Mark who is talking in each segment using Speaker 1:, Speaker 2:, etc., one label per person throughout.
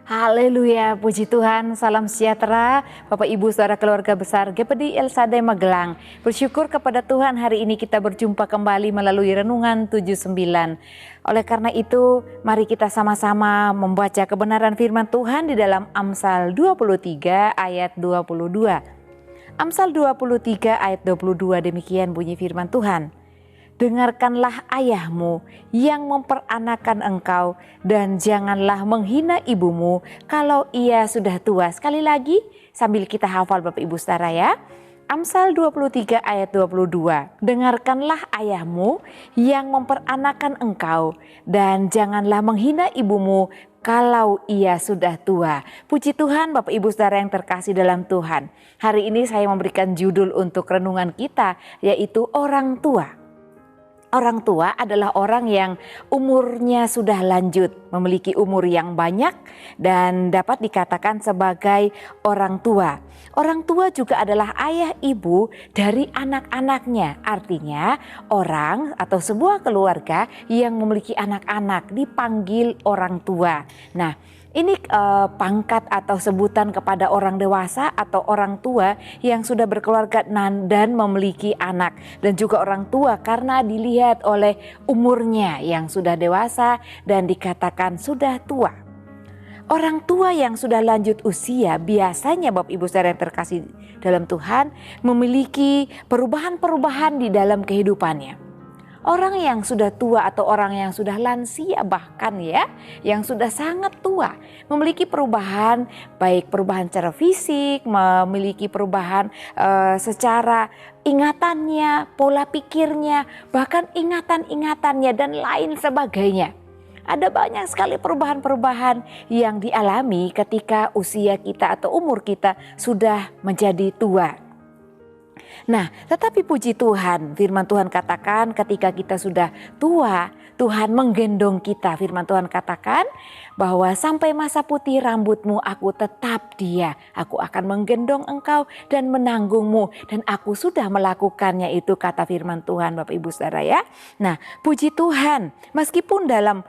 Speaker 1: Haleluya, puji Tuhan, salam sejahtera Bapak Ibu Saudara keluarga besar GPD El Shaddai Magelang. Bersyukur kepada Tuhan hari ini kita berjumpa kembali melalui Renungan 79. Oleh karena itu, mari kita sama-sama membaca kebenaran firman Tuhan di dalam Amsal 23 ayat 22. Amsal 23 ayat 22, demikian bunyi firman Tuhan. Dengarkanlah ayahmu yang memperanakan engkau, dan janganlah menghina ibumu kalau ia sudah tua. Sekali lagi sambil kita hafal Bapak Ibu Saudara ya. Amsal 23 ayat 22. Dengarkanlah ayahmu yang memperanakan engkau, dan janganlah menghina ibumu kalau ia sudah tua. Puji Tuhan Bapak Ibu Saudara yang terkasih dalam Tuhan. Hari ini saya memberikan judul untuk renungan kita, yaitu orang tua. Orang tua adalah orang yang umurnya sudah lanjut, memiliki umur yang banyak dan dapat dikatakan sebagai orang tua. Orang tua juga adalah ayah ibu dari anak-anaknya. Artinya orang atau sebuah keluarga yang memiliki anak-anak dipanggil orang tua. Nah, ini pangkat atau sebutan kepada orang dewasa atau orang tua yang sudah berkeluarga dan memiliki anak. Dan juga orang tua karena dilihat oleh umurnya yang sudah dewasa dan dikatakan sudah tua. Orang tua yang sudah lanjut usia biasanya Bapak Ibu Saudara yang terkasih dalam Tuhan memiliki perubahan-perubahan di dalam kehidupannya. Orang yang sudah tua atau orang yang sudah lansia bahkan ya, yang sudah sangat tua memiliki perubahan, baik perubahan secara fisik, memiliki perubahan secara ingatannya, pola pikirnya, bahkan ingatan-ingatannya dan lain sebagainya. Ada banyak sekali perubahan-perubahan yang dialami ketika usia kita atau umur kita sudah menjadi tua. Nah, tetapi puji Tuhan, firman Tuhan katakan ketika kita sudah tua, Tuhan menggendong kita. Firman Tuhan katakan bahwa sampai masa putih rambutmu aku tetap dia. Aku akan menggendong engkau dan menanggungmu. Dan aku sudah melakukannya, itu kata firman Tuhan Bapak Ibu Saudara ya. Nah, puji Tuhan, meskipun dalam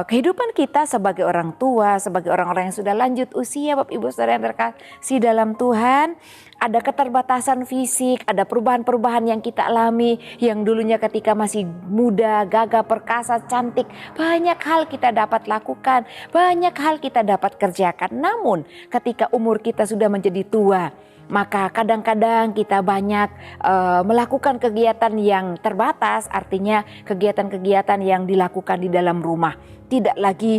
Speaker 1: kehidupan kita sebagai orang tua, sebagai orang-orang yang sudah lanjut usia Bapak Ibu Saudara yang terkasih dalam Tuhan, ada keterbatasan fisik, ada perubahan-perubahan yang kita alami, yang dulunya ketika masih muda, gagah, perkasa, cantik, banyak hal kita dapat lakukan, banyak hal kita dapat kerjakan. Namun ketika umur kita sudah menjadi tua, maka kadang-kadang kita banyak melakukan kegiatan yang terbatas, artinya kegiatan-kegiatan yang dilakukan di dalam rumah. Tidak lagi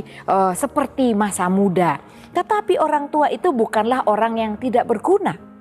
Speaker 1: seperti masa muda. Tetapi orang tua itu bukanlah orang yang tidak berguna.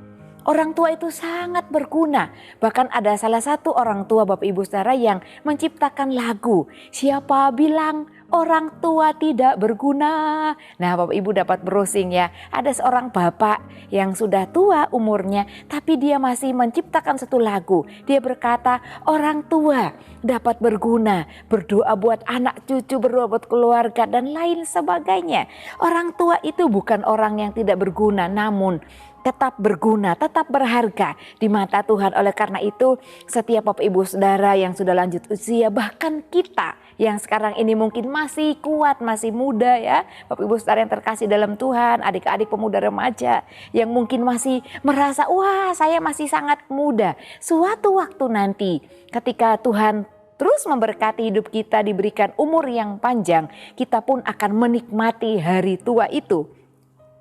Speaker 1: Orang tua itu sangat berguna. Bahkan ada salah satu orang tua Bapak Ibu Saudara yang menciptakan lagu. Siapa bilang orang tua tidak berguna? Nah, Bapak Ibu dapat browsing ya. Ada seorang bapak yang sudah tua umurnya, tapi dia masih menciptakan satu lagu. Dia berkata, orang tua dapat berguna, berdoa buat anak cucu, berdoa buat keluarga dan lain sebagainya. Orang tua itu bukan orang yang tidak berguna, namun tetap berguna, tetap berharga di mata Tuhan. Oleh karena itu, setiap Bapak Ibu Saudara yang sudah lanjut usia, bahkan kita yang sekarang ini mungkin masih kuat, masih muda ya, Bapak Ibu Saudara yang terkasih dalam Tuhan, adik-adik pemuda remaja yang mungkin masih merasa, wah saya masih sangat muda. Suatu waktu nanti ketika Tuhan terus memberkati hidup kita, diberikan umur yang panjang, kita pun akan menikmati hari tua itu.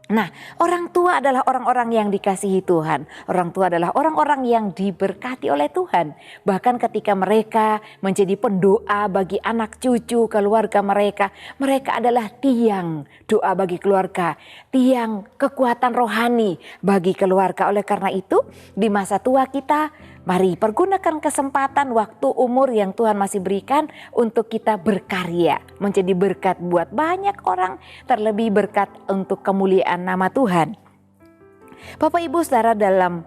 Speaker 1: Nah, orang tua adalah orang-orang yang dikasihi Tuhan. Orang tua adalah orang-orang yang diberkati oleh Tuhan. Bahkan ketika mereka menjadi pendoa bagi anak cucu keluarga mereka, mereka adalah tiang doa bagi keluarga, tiang kekuatan rohani bagi keluarga. Oleh karena itu, di masa tua kita, mari pergunakan kesempatan waktu umur yang Tuhan masih berikan untuk kita berkarya, menjadi berkat buat banyak orang, terlebih berkat untuk kemuliaan nama Tuhan. Bapak Ibu Saudara dalam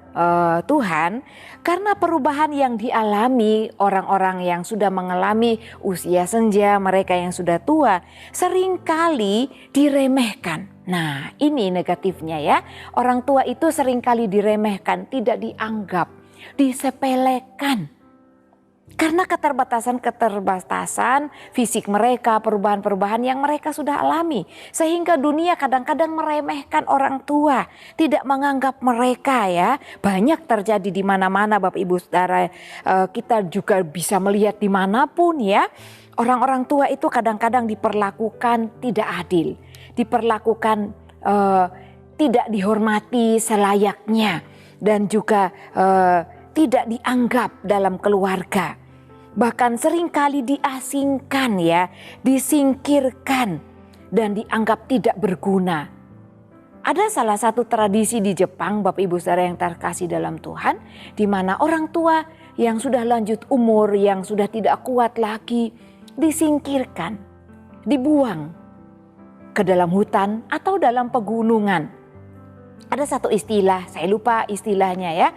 Speaker 1: Tuhan, karena perubahan yang dialami orang-orang yang sudah mengalami usia senja, mereka yang sudah tua, seringkali diremehkan. Nah, ini negatifnya ya. Orang tua itu seringkali diremehkan, tidak dianggap, disepelekan. Karena keterbatasan fisik mereka, perubahan-perubahan yang mereka sudah alami. Sehingga dunia kadang-kadang meremehkan orang tua, tidak menganggap mereka ya. Banyak terjadi di mana-mana Bapak Ibu Saudara, kita juga bisa melihat dimanapun ya. Orang-orang tua itu kadang-kadang diperlakukan tidak adil, diperlakukan tidak dihormati selayaknya, dan juga tidak dianggap dalam keluarga. Bahkan seringkali diasingkan ya, disingkirkan dan dianggap tidak berguna. Ada salah satu tradisi di Jepang Bapak Ibu Saudara yang terkasih dalam Tuhan, di mana orang tua yang sudah lanjut umur, yang sudah tidak kuat lagi, disingkirkan, dibuang ke dalam hutan atau dalam pegunungan. Ada satu istilah, saya lupa istilahnya ya.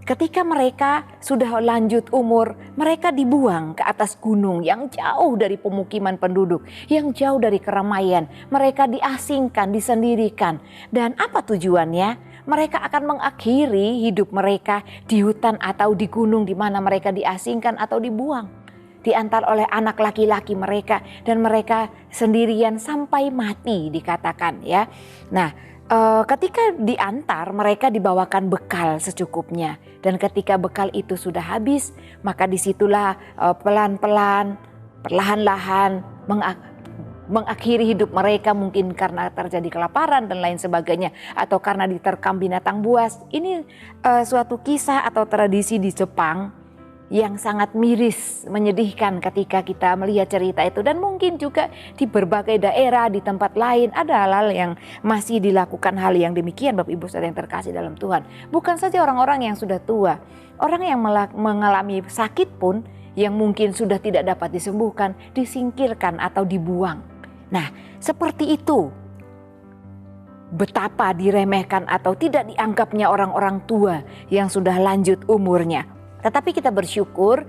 Speaker 1: Ketika mereka sudah lanjut umur, mereka dibuang ke atas gunung yang jauh dari pemukiman penduduk, yang jauh dari keramaian. Mereka diasingkan, disendirikan. Dan apa tujuannya? Mereka akan mengakhiri hidup mereka di hutan atau di gunung di mana mereka diasingkan atau dibuang. Diantar oleh anak laki-laki mereka, dan mereka sendirian sampai mati dikatakan ya. Nah, ketika diantar, mereka dibawakan bekal secukupnya, dan ketika bekal itu sudah habis, maka disitulah pelan-pelan, perlahan-lahan mengakhiri hidup mereka, mungkin karena terjadi kelaparan dan lain sebagainya, atau karena diterkam binatang buas. Ini suatu kisah atau tradisi di Jepang yang sangat miris, menyedihkan ketika kita melihat cerita itu. Dan mungkin juga di berbagai daerah, di tempat lain ada hal-hal yang masih dilakukan hal yang demikian Bapak Ibu Saudara yang terkasih dalam Tuhan. Bukan saja orang-orang yang sudah tua, orang yang mengalami sakit pun yang mungkin sudah tidak dapat disembuhkan, disingkirkan atau dibuang. Nah, seperti itu betapa diremehkan atau tidak dianggapnya orang-orang tua yang sudah lanjut umurnya. Tetapi kita bersyukur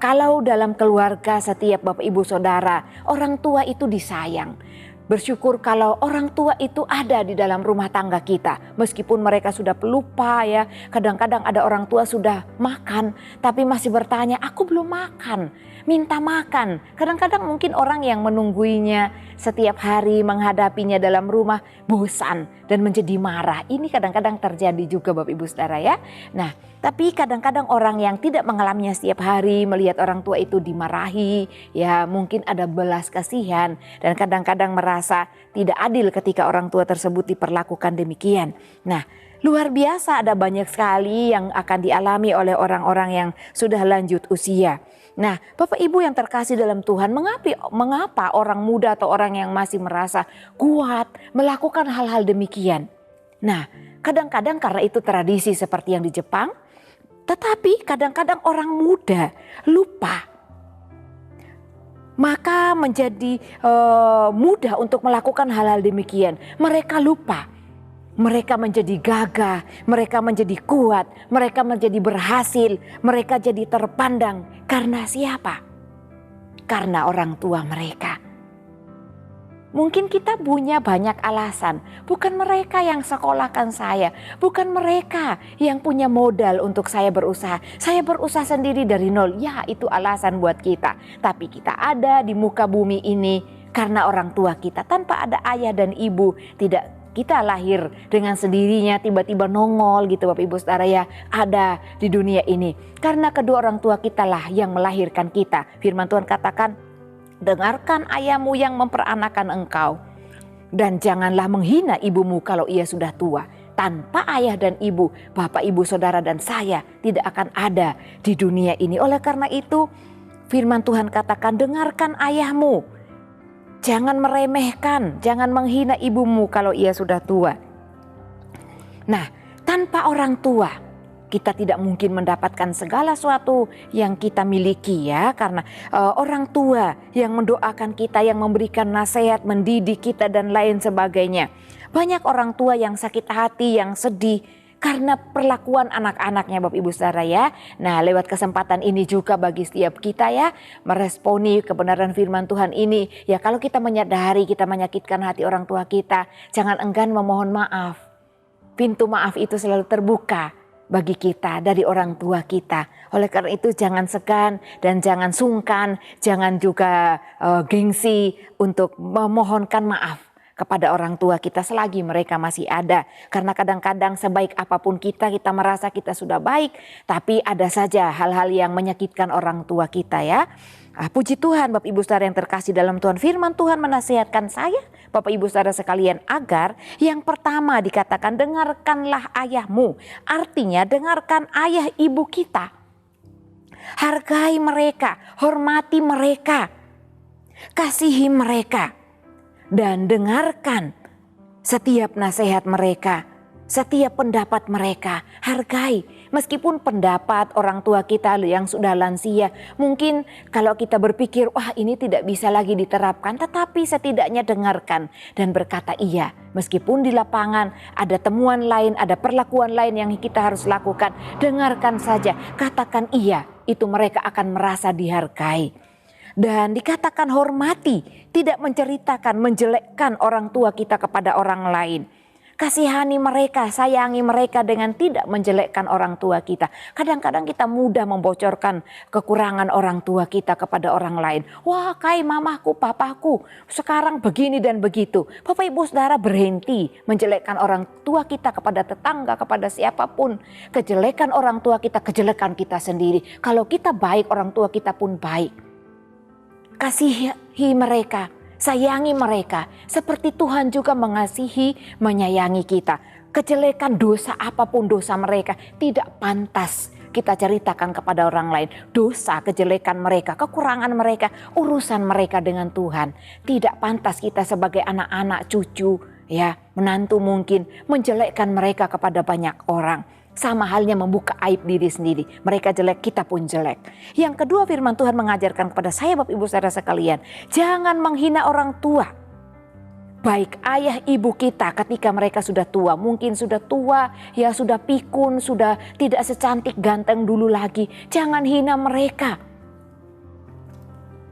Speaker 1: kalau dalam keluarga setiap Bapak Ibu Saudara, orang tua itu disayang. Bersyukur kalau orang tua itu ada di dalam rumah tangga kita. Meskipun mereka sudah pelupa ya. Kadang-kadang ada orang tua sudah makan tapi masih bertanya, aku belum makan. Minta makan. Kadang-kadang mungkin orang yang menungguinya setiap hari, menghadapinya dalam rumah bosan dan menjadi marah. Ini kadang-kadang terjadi juga Bapak Ibu Saudara ya. Nah, tapi kadang-kadang orang yang tidak mengalaminya setiap hari melihat orang tua itu dimarahi, ya mungkin ada belas kasihan, dan kadang-kadang merasa tidak adil ketika orang tua tersebut diperlakukan demikian. Nah, luar biasa ada banyak sekali yang akan dialami oleh orang-orang yang sudah lanjut usia. Nah, Bapak Ibu yang terkasih dalam Tuhan, mengapa orang muda atau orang yang masih merasa kuat melakukan hal-hal demikian? Nah, kadang-kadang karena itu tradisi seperti yang di Jepang, tetapi kadang-kadang orang muda lupa. Maka menjadi mudah untuk melakukan hal-hal demikian. Mereka lupa. Mereka menjadi gagah, mereka menjadi kuat, mereka menjadi berhasil, mereka jadi terpandang. Karena siapa? Karena orang tua mereka. Mungkin kita punya banyak alasan. Bukan mereka yang sekolahkan saya, bukan mereka yang punya modal untuk saya berusaha. Saya berusaha sendiri dari nol. Ya, itu alasan buat kita. Tapi kita ada di muka bumi ini karena orang tua kita. Tanpa ada ayah dan ibu, tidak kita lahir dengan sendirinya tiba-tiba nongol gitu Bapak Ibu Saudara ya, ada di dunia ini. Karena kedua orang tua kita lah yang melahirkan kita. Firman Tuhan katakan, dengarkan ayahmu yang memperanakan engkau, dan janganlah menghina ibumu kalau ia sudah tua. Tanpa ayah dan ibu, Bapak Ibu Saudara dan saya tidak akan ada di dunia ini. Oleh karena itu firman Tuhan katakan, dengarkan ayahmu. Jangan meremehkan, jangan menghina ibumu kalau ia sudah tua. Nah, tanpa orang tua kita tidak mungkin mendapatkan segala sesuatu yang kita miliki ya. Karena orang tua yang mendoakan kita, yang memberikan nasihat, mendidik kita dan lain sebagainya. Banyak orang tua yang sakit hati, yang sedih karena perlakuan anak-anaknya Bapak Ibu Saudara ya. Nah, lewat kesempatan ini juga bagi setiap kita ya, meresponi kebenaran firman Tuhan ini. Ya, kalau kita menyadari kita menyakitkan hati orang tua kita, jangan enggan memohon maaf. Pintu maaf itu selalu terbuka. bagi kita dari orang tua kita. Oleh karena itu jangan segan dan jangan sungkan, jangan juga gengsi untuk memohonkan maaf kepada orang tua kita selagi mereka masih ada. Karena kadang-kadang sebaik apapun kita merasa kita sudah baik, tapi ada saja hal-hal yang menyakitkan orang tua kita ya. Puji Tuhan Bapak Ibu Saudara yang terkasih dalam Tuhan, firman Tuhan menasihatkan saya, Bapak Ibu Saudara sekalian, agar yang pertama dikatakan dengarkanlah ayahmu. Artinya dengarkan ayah ibu kita. Hargai mereka, hormati mereka, kasihi mereka. Dan dengarkan setiap nasihat mereka, setiap pendapat mereka, hargai. Meskipun pendapat orang tua kita yang sudah lansia, mungkin kalau kita berpikir, wah ini tidak bisa lagi diterapkan, tetapi setidaknya dengarkan dan berkata iya. Meskipun di lapangan ada temuan lain, ada perlakuan lain yang kita harus lakukan, dengarkan saja, katakan iya, itu mereka akan merasa dihargai. Dan dikatakan hormati, tidak menceritakan, menjelekkan orang tua kita kepada orang lain. Kasihani mereka, sayangi mereka dengan tidak menjelekkan orang tua kita. Kadang-kadang kita mudah membocorkan kekurangan orang tua kita kepada orang lain. Wah, kai mamaku, papaku, sekarang begini dan begitu. Bapak Ibu Saudara, berhenti menjelekkan orang tua kita kepada tetangga, kepada siapapun. Kejelekan orang tua kita, kejelekan kita sendiri. Kalau kita baik, orang tua kita pun baik. Kasihi mereka, sayangi mereka, seperti Tuhan juga mengasihi, menyayangi kita. Kejelekan dosa apapun dosa mereka tidak pantas kita ceritakan kepada orang lain. Dosa, kejelekan mereka, kekurangan mereka, urusan mereka dengan Tuhan. Tidak pantas kita sebagai anak-anak, cucu, ya, menantu mungkin menjelekkan mereka kepada banyak orang. Sama halnya membuka aib diri sendiri. Mereka jelek, kita pun jelek. Yang kedua, firman Tuhan mengajarkan kepada saya, Bapak Ibu Saudara sekalian, jangan menghina orang tua. Baik ayah ibu kita ketika mereka sudah tua, mungkin sudah tua, ya sudah pikun, sudah tidak secantik ganteng dulu lagi. Jangan hina mereka.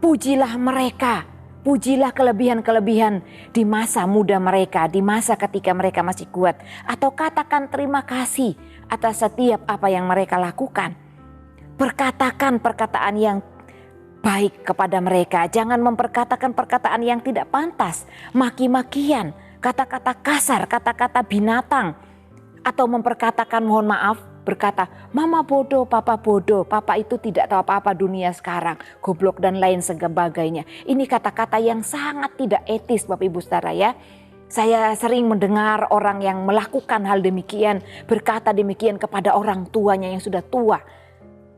Speaker 1: Pujilah mereka. Pujilah kelebihan-kelebihan di masa muda mereka, di masa ketika mereka masih kuat. Atau katakan terima kasih atas setiap apa yang mereka lakukan. Perkatakan perkataan yang baik kepada mereka. Jangan memperkatakan perkataan yang tidak pantas. Maki-makian, kata-kata kasar, kata-kata binatang. Atau memperkatakan mohon maaf, berkata mama bodoh, papa itu tidak tahu apa-apa dunia sekarang, goblok dan lain sebagainya. Ini kata-kata yang sangat tidak etis Bapak Ibu Saudara ya. Saya sering mendengar orang yang melakukan hal demikian, berkata demikian kepada orang tuanya yang sudah tua.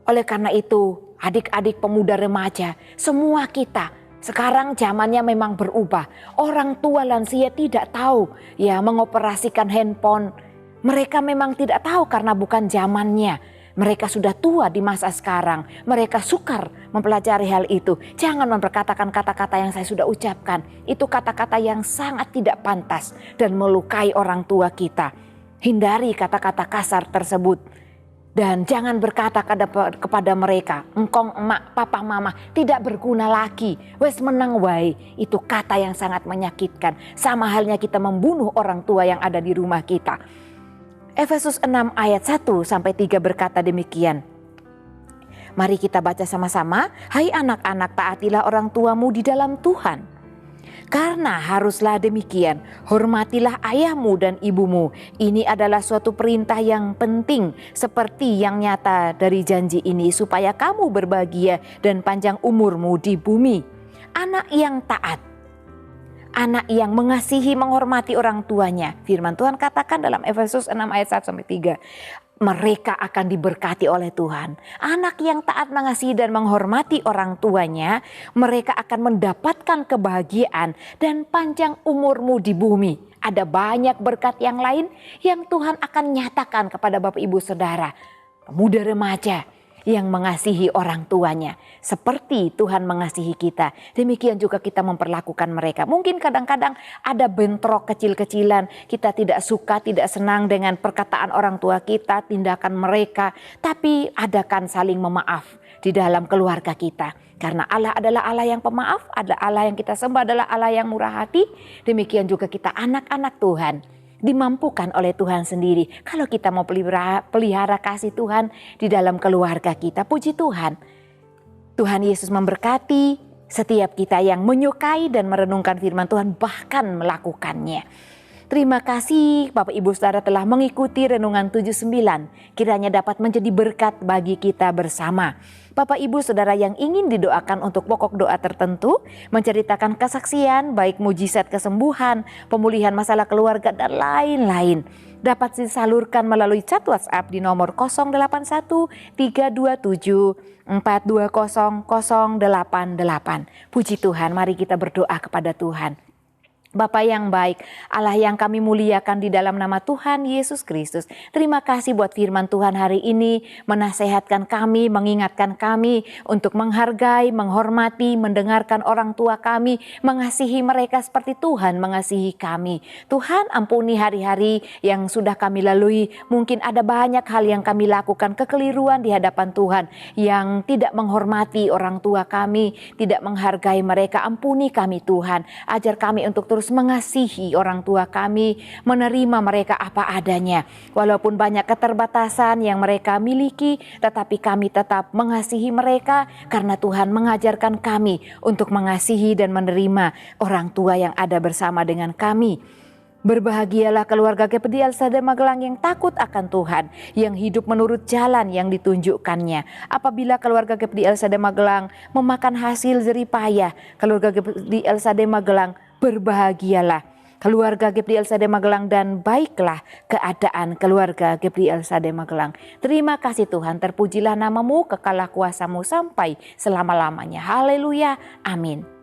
Speaker 1: Oleh karena itu, adik-adik pemuda remaja, semua kita sekarang zamannya memang berubah. Orang tua lansia tidak tahu ya mengoperasikan handphone. Mereka memang tidak tahu karena bukan zamannya. Mereka sudah tua di masa sekarang. Mereka sukar mempelajari hal itu. Jangan memperkatakan kata-kata yang saya sudah ucapkan. Itu kata-kata yang sangat tidak pantas dan melukai orang tua kita. Hindari kata-kata kasar tersebut. Dan jangan berkata kepada mereka, engkong, emak, papa, mama, tidak berguna lagi. Wes menang wae. Itu kata yang sangat menyakitkan. Sama halnya kita membunuh orang tua yang ada di rumah kita. Efesus 6 ayat 1-3 berkata demikian. Mari kita baca sama-sama. Hai anak-anak, taatilah orang tuamu di dalam Tuhan. Karena haruslah demikian, hormatilah ayahmu dan ibumu. Ini adalah suatu perintah yang penting, seperti yang nyata dari janji ini, supaya kamu berbahagia dan panjang umurmu di bumi. Anak yang taat, anak yang mengasihi, menghormati orang tuanya. Firman Tuhan katakan dalam Efesus 6 ayat 1-3. Mereka akan diberkati oleh Tuhan. Anak yang taat, mengasihi dan menghormati orang tuanya, mereka akan mendapatkan kebahagiaan dan panjang umurmu di bumi. Ada banyak berkat yang lain yang Tuhan akan nyatakan kepada Bapak Ibu Saudara, pemuda remaja yang mengasihi orang tuanya. Seperti Tuhan mengasihi kita, demikian juga kita memperlakukan mereka. Mungkin kadang-kadang ada bentrok kecil-kecilan, kita tidak suka, tidak senang dengan perkataan orang tua kita, tindakan mereka. Tapi adakan saling memaaf di dalam keluarga kita. Karena Allah adalah Allah yang pemaaf, adalah Allah yang kita sembah adalah Allah yang murah hati. Demikian juga kita anak-anak Tuhan. dimampukan oleh Tuhan sendiri. Kalau kita mau pelihara kasih Tuhan di dalam keluarga kita, puji Tuhan. Tuhan Yesus memberkati setiap kita yang menyukai dan merenungkan firman Tuhan, bahkan melakukannya. Terima kasih Bapak Ibu Saudara telah mengikuti Renungan 79. Kiranya dapat menjadi berkat bagi kita bersama. Bapak Ibu Saudara yang ingin didoakan untuk pokok doa tertentu, menceritakan kesaksian baik mujizat kesembuhan, pemulihan masalah keluarga dan lain-lain, dapat disalurkan melalui chat WhatsApp di nomor 081 327 420 088. Puji Tuhan, mari kita berdoa kepada Tuhan. Bapa yang baik, Allah yang kami muliakan di dalam nama Tuhan Yesus Kristus. Terima kasih buat firman Tuhan hari ini, menasehatkan kami, mengingatkan kami untuk menghargai, menghormati, mendengarkan orang tua kami, mengasihi mereka seperti Tuhan mengasihi kami. Tuhan, ampuni hari-hari yang sudah kami lalui. Mungkin ada banyak hal yang kami lakukan, kekeliruan di hadapan Tuhan, yang tidak menghormati orang tua kami, tidak menghargai mereka. Ampuni kami Tuhan, ajar kami untuk terus mengasihi orang tua kami, menerima mereka apa adanya. Walaupun banyak keterbatasan yang mereka miliki, tetapi kami tetap mengasihi mereka karena Tuhan mengajarkan kami untuk mengasihi dan menerima orang tua yang ada bersama dengan kami. Berbahagialah keluarga GPD El Shaddai Magelang yang takut akan Tuhan, yang hidup menurut jalan yang ditunjukkannya. Apabila keluarga GPD El Shaddai Magelang memakan hasil jeripayah, keluarga GPD El Shaddai Magelang berbahagialah keluarga GPD El Shaddai Magelang, dan baiklah keadaan keluarga GPD El Shaddai Magelang. Terima kasih Tuhan, terpujilah namamu, kekalah kuasamu sampai selama-lamanya. Haleluya, amin.